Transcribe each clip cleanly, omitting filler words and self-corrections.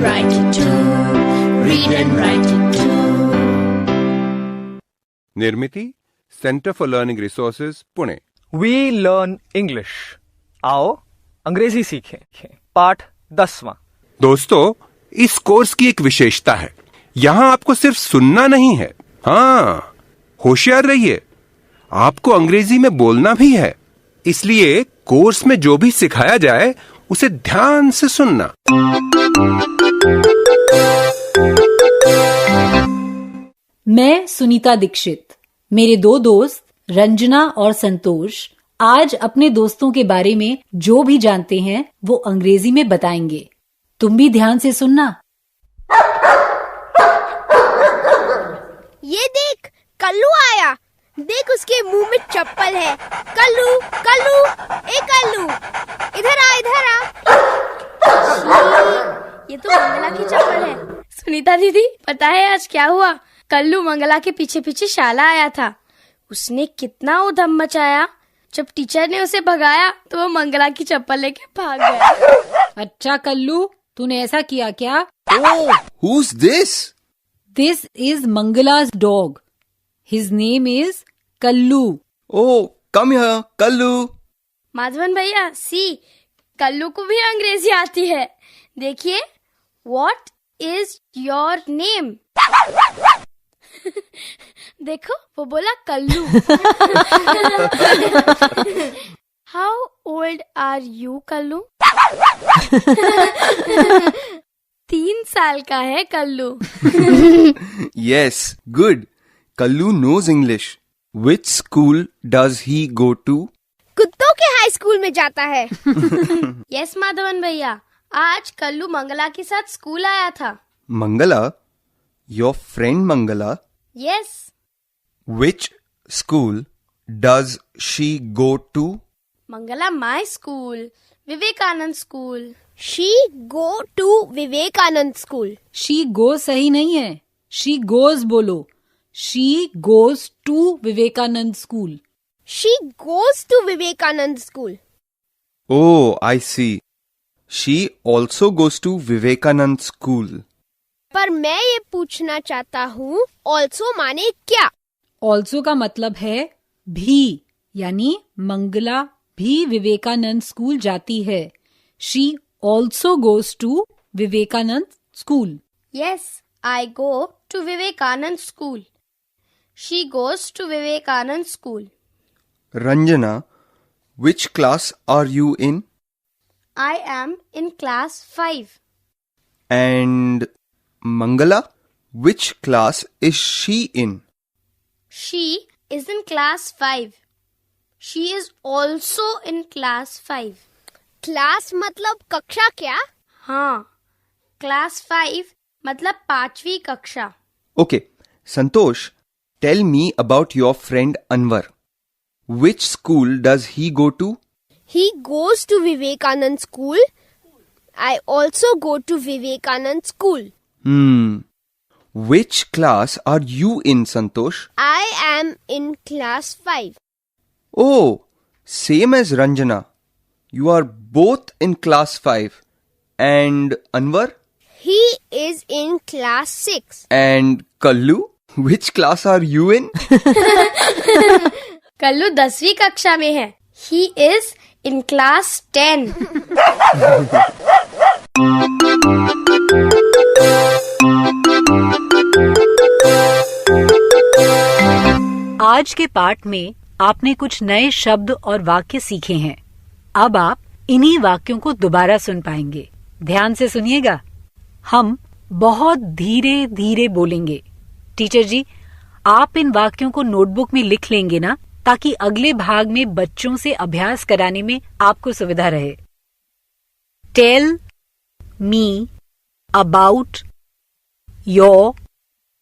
write it too. Read and write it too. Nirmiti, centre for learning resources, Pune. We learn English. आओ अंग्रेजी सीखें। पाठ 10वां। दोस्तों, इस कोर्स की एक विशेषता है, यहाँ आपको सिर्फ सुनना नहीं है, हाँ, होशियार रहिए, आपको अंग्रेजी में बोलना भी है। इसलिए कोर्स में जो भी सिखाया जाए उसे ध्यान से सुनना। मैं सुनीता दीक्षित, मेरे दो दोस्त रंजना और संतोष आज अपने दोस्तों के बारे में जो भी जानते हैं वो अंग्रेजी में बताएंगे। तुम भी ध्यान से सुनना। ये देख, कल्लू आया। देख, उसके मुंह में चप्पल है। कल्लू, कल्लू, ए कल्लू, इधर आ, इधर आ। ये तो मंगला की चप्पल है। सुनीता दीदी, पता है आज क्या हुआ? कल्लू मंगला के पीछे पीछे शाला आया था। उसने कितना उधम मचाया। जब टीचर ने उसे भगाया तो वो मंगला की चप्पल लेके भाग गया। अच्छा कल्लू, तूने ऐसा किया क्या? Oh, who's this? This is Mangala's dog. His name is Kallu. Oh, come here, Kallu. Madhavan भैया, सी, कल्लू को भी अंग्रेजी आती है। देखिए, What is your name? देखो, वो बोला Kullu. How old are you, Kullu? 3 साल का है Kullu. Yes, good. Kallu knows English. Which school does he go to? कुत्तों के हाई स्कूल में जाता है। यस माधवन भैया, आज कल्लू मंगला के साथ स्कूल आया था। Mangala? Your friend Mangala? Yes. Which school does she go to? Mangala my school, Vivekananda school. She go to Vivekananda school. She go सही नहीं है, she goes बोलो। She goes to Vivekananda school. She goes to Vivekananda school. Oh, I see. She also goes to Vivekanand school. पर मैं ये पूछना चाहता हूँ, also माने क्या? Also का मतलब है भी, यानी मंगला भी विवेकानंद स्कूल जाती है। She also goes to Vivekananda school. Yes, I go to Vivekananda school. She goes to Vivekananda school. Ranjana, which class are you in? I am in class 5। And Mangala, which class is she in? She is in class 5। She is also in class 5। Class मतलब कक्षा क्या? हाँ, class 5 मतलब 5वीं कक्षा। Okay, Santosh, tell me about your friend Anwar. Which school does he go to? He goes to Vivekanand school. I also go to Vivekanand school. Which class are you in, Santosh? I am in class 5. Oh, same as Ranjana. You are both in class 5. And Anwar? He is in class 6. And Kallu? Which class are you in? Kullu 10वीं कक्षा में है। He is in class 10। आज के पाठ में आपने कुछ नए शब्द और वाक्य सीखे हैं। अब आप इन्हीं वाक्यों को दोबारा सुन पाएंगे। ध्यान से सुनिएगा। हम बहुत धीरे धीरे बोलेंगे। टीचर जी, आप इन वाक्यों को नोटबुक में लिख लेंगे ना, ताकि अगले भाग में बच्चों से अभ्यास कराने में आपको सुविधा रहे। Tell me about your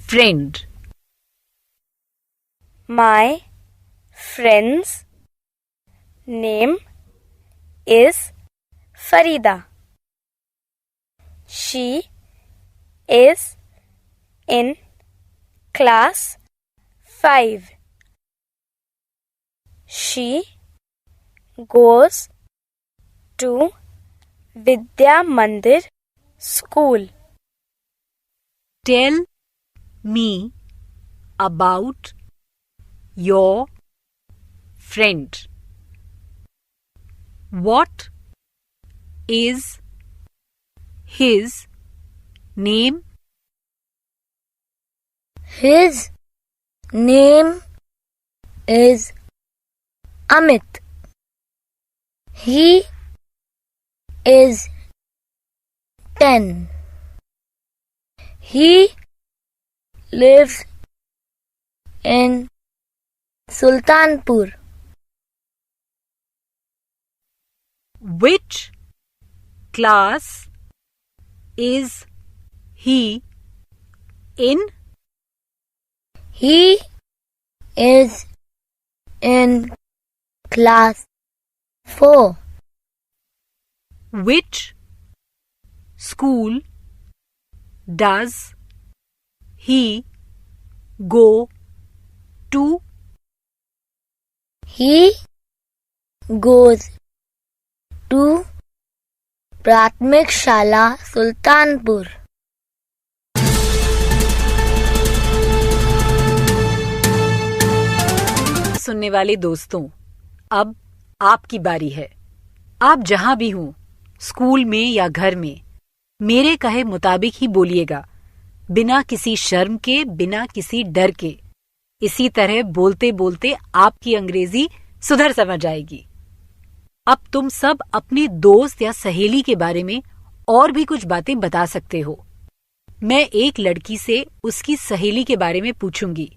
friend. My friend's name is Farida. She is in class 5. She goes to Vidya Mandir school. Tell me about your friend. What is his name? His name is Amit. He is 10. He lives in Sultanpur. Which class is he in? He is in class 4. Which school does he go to? He goes to प्राथमिक शाला सुल्तानपुर. सुनने वाले दोस्तों, अब आपकी बारी है. आप जहां भी हों, स्कूल में या घर में, मेरे कहे मुताबिक ही बोलिएगा, बिना किसी शर्म के, बिना किसी डर के. इसी तरह बोलते बोलते आपकी अंग्रेजी सुधर समझ आएगी. अब तुम सब अपने दोस्त या सहेली के बारे में और भी कुछ बातें बता सकते हो. मैं एक लड़की से उसकी सहेली के बारे में पूछूंगी.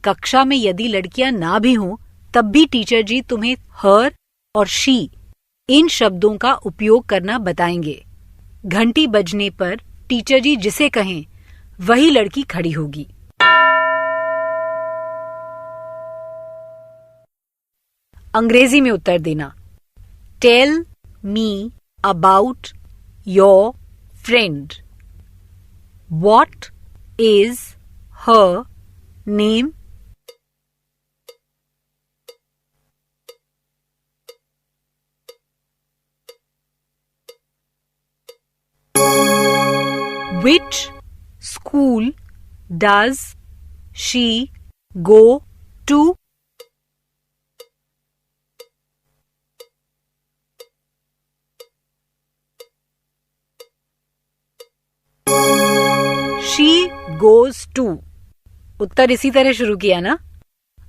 कक्षा में यदि लड़कियां ना भी हों, तब भी टीचर जी तुम्हें हर और शी इन शब्दों का उपयोग करना बताएंगे. घंटी बजने पर टीचर जी जिसे कहें वही लड़की खड़ी होगी. अंग्रेजी में उत्तर देना. Tell me about your friend. What is her name? Which school does she go to? She goes to. उत्तर इसी तरह शुरू किया ना.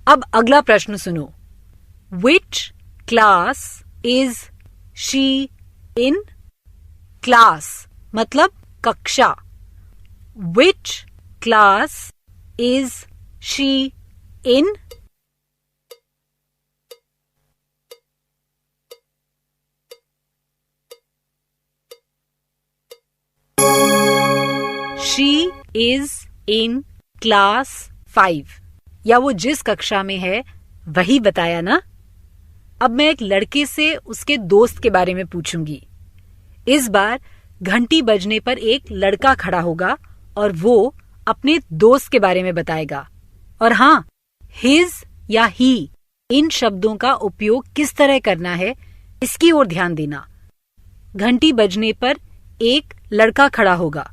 अब अगला प्रश्न सुनो. Which class is she in? Class मतलब कक्षा. Which class is she in? She is in class 5. या वो जिस कक्षा में है वही बताया ना. अब मैं एक लड़के से उसके दोस्त के बारे में पूछूंगी. इस बार घंटी बजने पर एक लड़का खड़ा होगा और वो अपने दोस्त के बारे में बताएगा. और हाँ, हिज या ही इन शब्दों का उपयोग किस तरह करना है इसकी ओर ध्यान देना. घंटी बजने पर एक लड़का खड़ा होगा.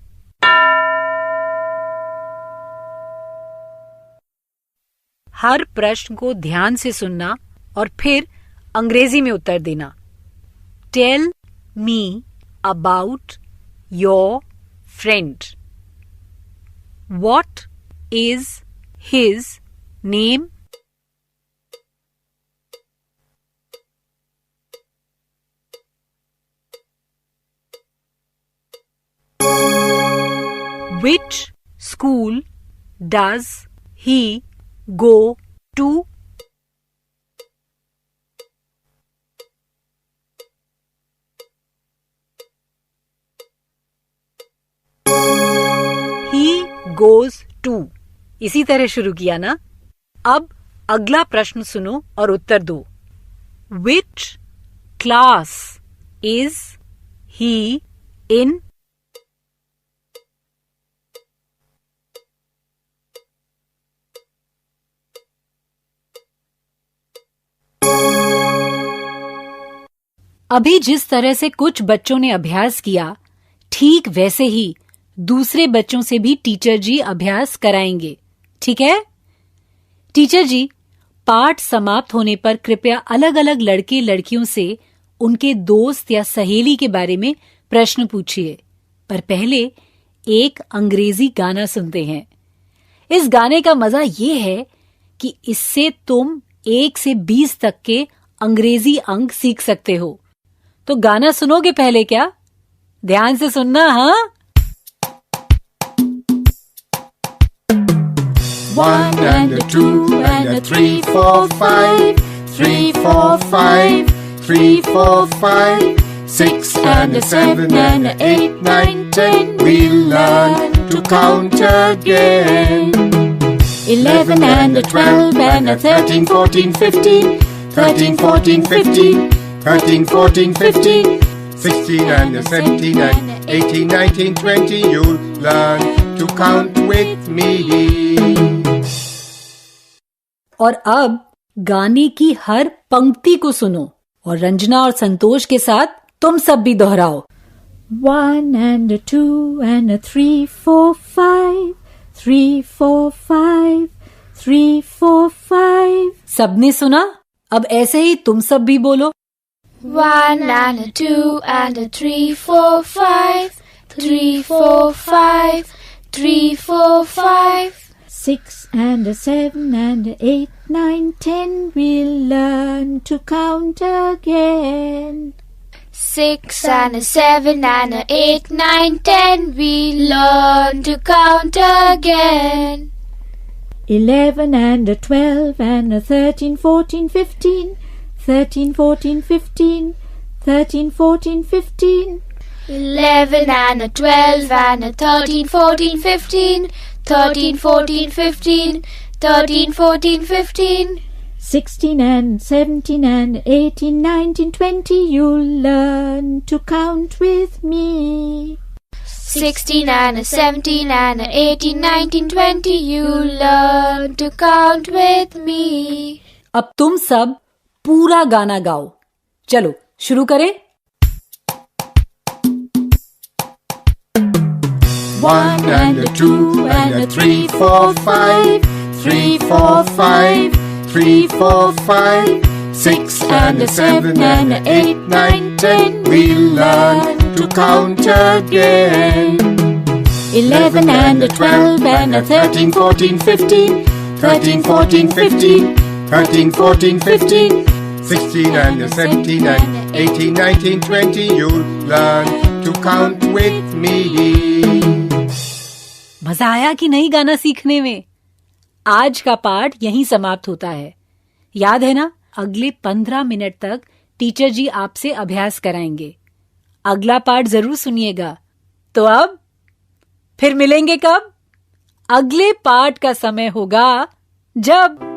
हर प्रश्न को ध्यान से सुनना और फिर अंग्रेजी में उत्तर देना. Tell me about your friend. What is his name? Which school does he go to? He goes to. इसी तरह शुरू किया ना. अब अगला प्रश्न सुनो और उत्तर दो. Which class is he in? अभी जिस तरह से कुछ बच्चों ने अभ्यास किया, ठीक वैसे ही दूसरे बच्चों से भी टीचर जी अभ्यास कराएंगे, ठीक है? टीचर जी, पाठ समाप्त होने पर कृपया अलग अलग लड़के लड़कियों से उनके दोस्त या सहेली के बारे में प्रश्न पूछिए, पर पहले एक अंग्रेजी गाना सुनते हैं। इस गाने का मजा ये है कि इससे तुम 1 से 20 तक के अंग्रेजी अंक सीख सकते हो। तो गाना सुनोगे पहले क्या? ध्यान से सुनना, हाँ? 1 and a 2 and a 3, 4, 5. 3, 4, 5. 3, 4, 5. 6 and a 7 and a 8, 9, 10. We'll learn to count again. 11 and a 12 and a 13, 14, 15. 13, 14, 15. 13, 14, 15. 16 and a 17 and a 18, 19, 20. You'll learn to count with me. और अब गाने की हर पंक्ति को सुनो और रंजना और संतोष के साथ तुम सब भी दोहराओ। 1 and a 2 and a 3, 4, 5. 3, 4, 5. 3, 4, 5. सबने सुना? अब ऐसे ही तुम सब भी बोलो। 1 and a 2 and a 3, 4, 5. 3, 4, 5. 3, 4, 5. 6 and a 7 and a 8, 9, 10. We'll learn to count again. 6 and a 7 and a 8, 9, 10. We learn to count again. 11 and a 12 and a 13, 14, 15. 13, 14, 15. 13, 14, 15. 11 and a 12 and a 13, 14, 15. 13, 14, 15. 13, 14, 15. 16 and 17 and 18, 19, 20. You'll learn to count with me. 16 and a 17 and a 18, 19, 20. You learn to count with me. अब तुम सब पूरा गाना गाओ। चलो शुरू करें। 1 and a 2 and a 3, 4, 5. 3, 4, 5. 3, 4, 5. 6 and a 7 and a 8, 9, 10. We'll learn to count again. 11 and a 12 and a 13, 14, 15. 13, 14, 15. 13, 14, 15. 16 and a 17 and a 18, 19, 20. You'll learn to count with me. मजा आया कि नहीं गाना सीखने में? आज का पाठ यहीं समाप्त होता है। याद है ना, अगले 15 मिनट तक टीचर जी आपसे अभ्यास कराएंगे। अगला पाठ जरूर सुनिएगा। तो अब फिर मिलेंगे कब? अगले पाठ का समय होगा जब